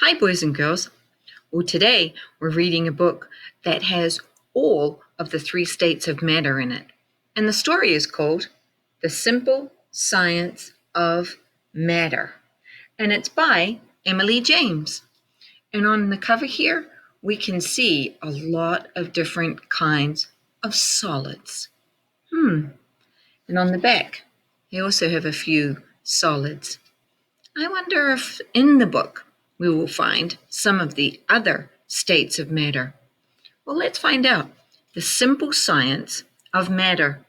Hi, boys and girls. Well, today we're reading a book that has all of the three states of matter in it. And the story is called The Simple Science of Matter. And it's by Emily James. And on the cover here, we can see a lot of different kinds of solids. And on the back, they also have a few solids. I wonder if in the book we will find some of the other states of matter. Well, let's find out. The Simple Science of Matter.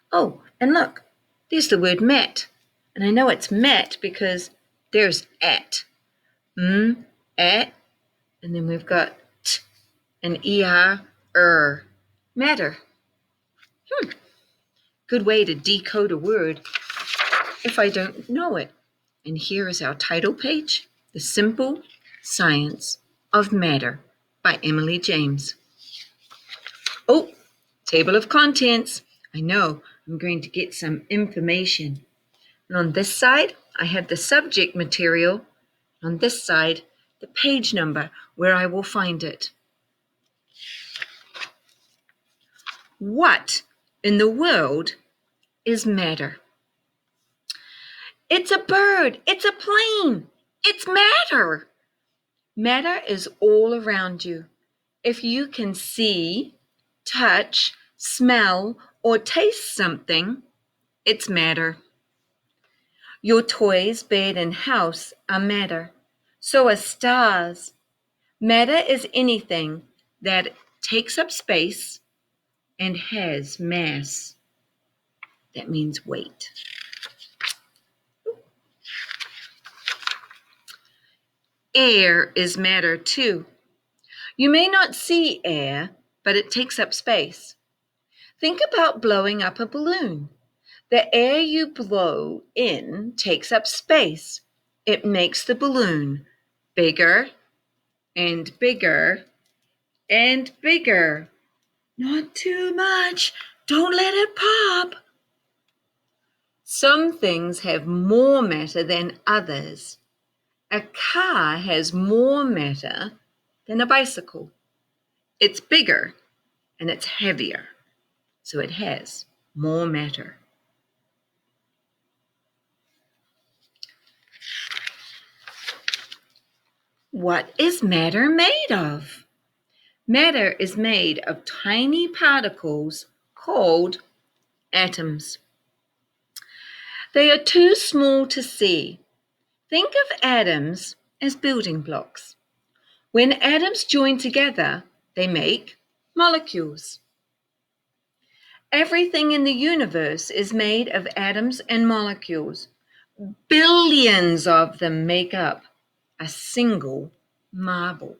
Oh, and look, there's the word met. And I know it's met because there's at. At. And then we've got t and er. Matter. Good way to decode a word if I don't know it. And here is our title page, The Simple Science of Matter by Emily James. Oh, table of contents. I know I'm going to get some information. And on this side, I have the subject material. On this side, the page number where I will find it. What in the world is matter? It's a bird. It's a plane. It's matter. Matter is all around you. If you can see, touch, smell, or taste something, it's matter. Your toys, bed, and house are matter. So are stars. Matter is anything that takes up space and has mass. That means weight. Air is matter too. You may not see air, but it takes up space. Think about blowing up a balloon. The air you blow in takes up space. It makes the balloon bigger and bigger and bigger. Not too much. Don't let it pop. Some things have more matter than others. A car has more matter than a bicycle. It's bigger and it's heavier, so it has more matter. What is matter made of? Matter is made of tiny particles called atoms. They are too small to see. Think of atoms as building blocks. When atoms join together, they make molecules. Everything in the universe is made of atoms and molecules. Billions of them make up a single marble.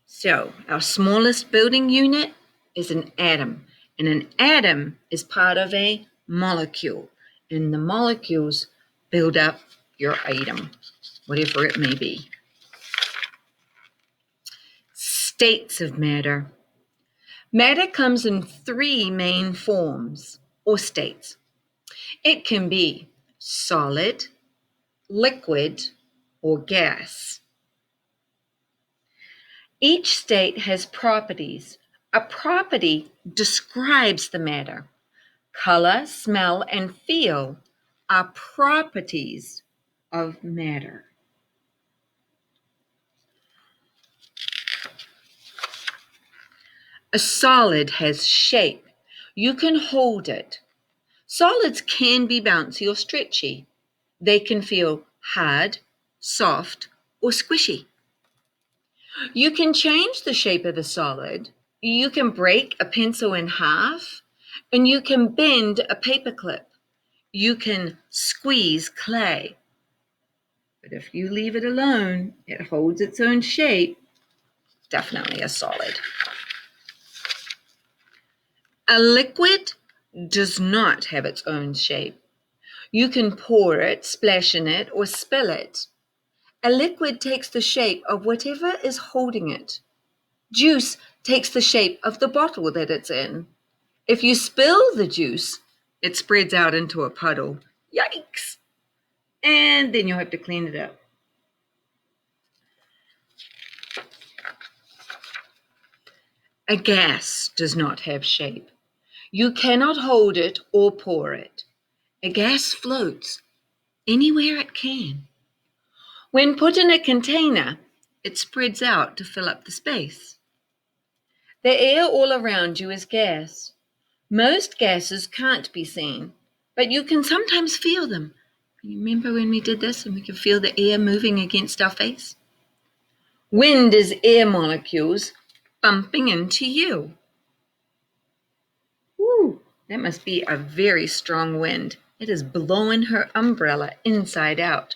So, our smallest building unit is an atom, and an atom is part of a molecule, and the molecules build up your item, whatever it may be. States of matter. Matter comes in three main forms, or states. It can be solid, liquid, or gas. Each state has properties. A property describes the matter. Color, smell, and feel are properties of matter. A solid has shape. You can hold it. Solids can be bouncy or stretchy. They can feel hard, soft, or squishy. You can change the shape of the solid. You can break a pencil in half, and you can bend a paperclip. You can squeeze clay. But if you leave it alone, it holds its own shape. Definitely a solid. A liquid does not have its own shape. You can pour it, splash in it, or spill it. A liquid takes the shape of whatever is holding it. Juice takes the shape of the bottle that it's in. If you spill the juice, it spreads out into a puddle. Yikes! and then you'll have to clean it up. A gas does not have shape. You cannot hold it or pour it. A gas floats anywhere it can. When put in a container, it spreads out to fill up the space. The air all around you is gas. Most gases can't be seen, but you can sometimes feel them. You remember when we did this and we could feel the air moving against our face? Wind is air molecules bumping into you. Woo, that must be a very strong wind. It is blowing her umbrella inside out.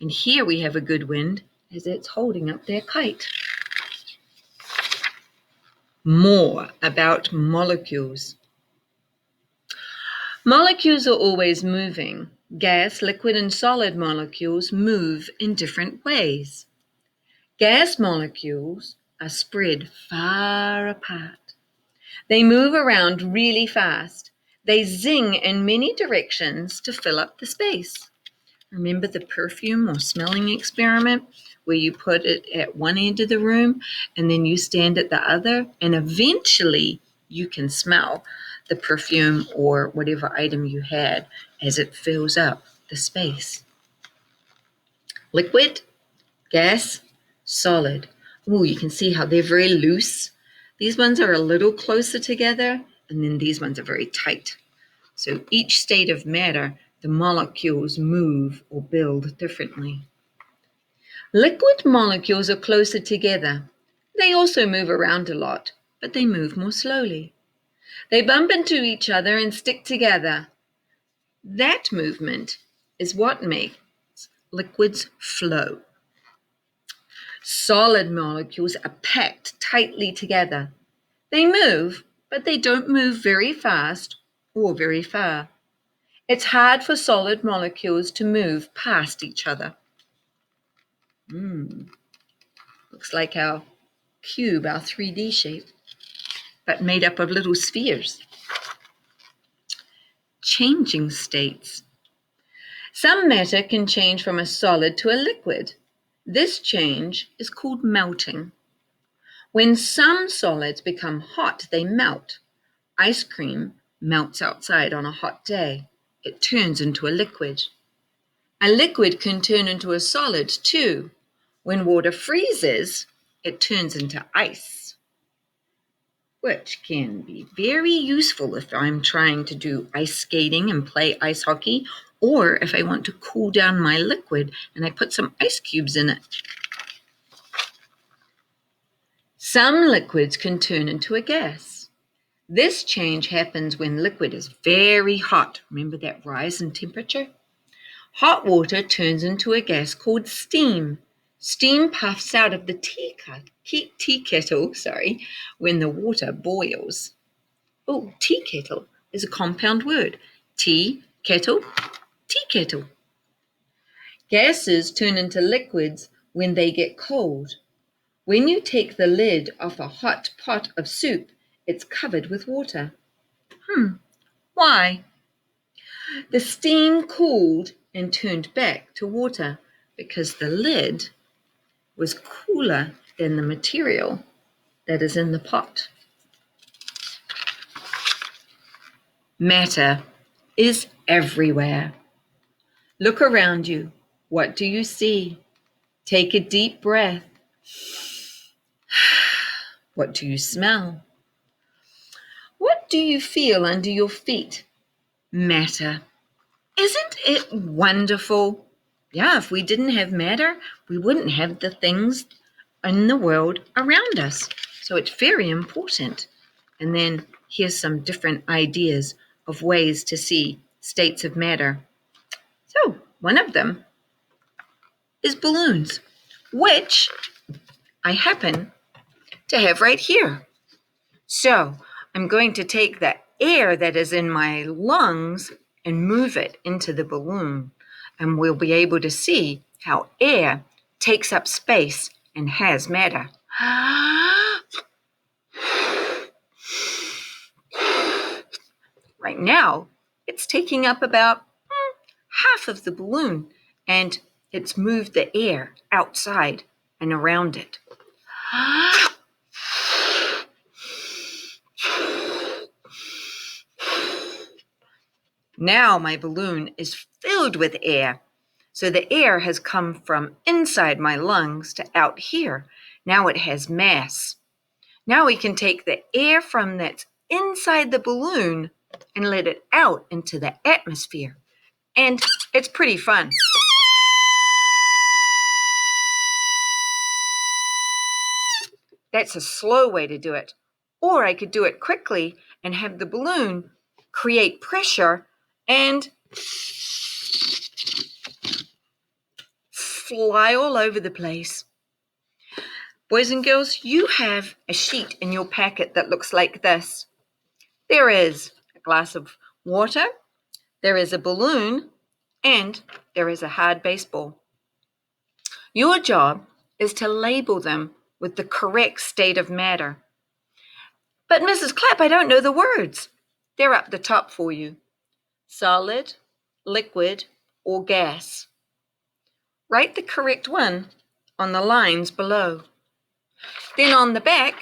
And here we have a good wind as it's holding up their kite. More about molecules. Molecules are always moving. Gas, liquid, and solid molecules move in different ways. Gas molecules are spread far apart. They move around really fast. They zing in many directions to fill up the space. Remember the perfume or smelling experiment where you put it at one end of the room and then you stand at the other, and eventually you can smell the perfume or whatever item you had as it fills up the space. Liquid, gas, solid. Ooh, you can see how they're very loose. These ones are a little closer together, and then these ones are very tight. So each state of matter, the molecules move or build differently. Liquid molecules are closer together. They also move around a lot, but they move more slowly. They bump into each other and stick together. That movement is what makes liquids flow. Solid molecules are packed tightly together. They move, but they don't move very fast or very far. It's hard for solid molecules to move past each other. Looks like our cube, our 3D shape, but made up of little spheres. Changing states. Some matter can change from a solid to a liquid. This change is called melting. When some solids become hot, they melt. Ice cream melts outside on a hot day. It turns into a liquid. A liquid can turn into a solid too. When water freezes, it turns into ice, which can be very useful if I'm trying to do ice skating and play ice hockey, or if I want to cool down my liquid and I put some ice cubes in it. Some liquids can turn into a gas. This change happens when liquid is very hot. Remember that rise in temperature? Hot water turns into a gas called steam. Steam puffs out of the tea kettle, when the water boils. Oh, tea kettle is a compound word. Tea, kettle, tea kettle. Gases turn into liquids when they get cold. When you take the lid off a hot pot of soup, it's covered with water. Why? The steam cooled and turned back to water because the lid was cooler than the material that is in the pot. Matter is everywhere. Look around you. What do you see? Take a deep breath. What do you smell? What do you feel under your feet? Matter. Isn't it wonderful? Yeah, if we didn't have matter, we wouldn't have the things in the world around us. So it's very important. And then here's some different ideas of ways to see states of matter. So one of them is balloons, which I happen to have right here. So I'm going to take the air that is in my lungs and move it into the balloon. And we'll be able to see how air takes up space and has matter. Right now, it's taking up about half of the balloon, and it's moved the air outside and around it. Now my balloon is filled with air. So the air has come from inside my lungs to out here. Now it has mass. Now we can take the air from that's inside the balloon and let it out into the atmosphere. And it's pretty fun. That's a slow way to do it. Or I could do it quickly and have the balloon create pressure and fly all over the place. Boys and girls, you have a sheet in your packet that looks like this. There is a glass of water, there is a balloon, and there is a hard baseball. Your job is to label them with the correct state of matter. But Mrs. Clapp, I don't know the words. They're up the top for you. Solid, liquid, or gas. Write the correct one on the lines below. Then on the back,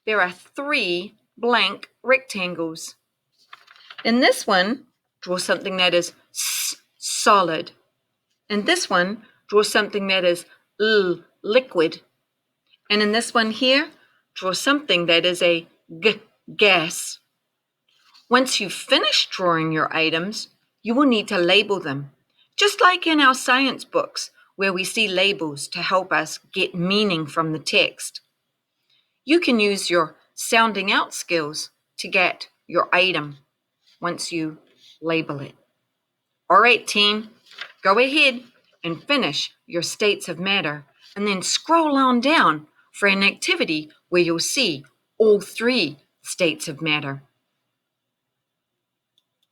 there are 3 blank rectangles. In this one, draw something that is solid. In this one, draw something that is liquid. And in this one here, draw something that is a gas. Once you've finished drawing your items, you will need to label them, just like in our science books, where we see labels to help us get meaning from the text. You can use your sounding out skills to get your item once you label it. All right, team, go ahead and finish your states of matter, and then scroll on down for an activity where you'll see all 3 states of matter.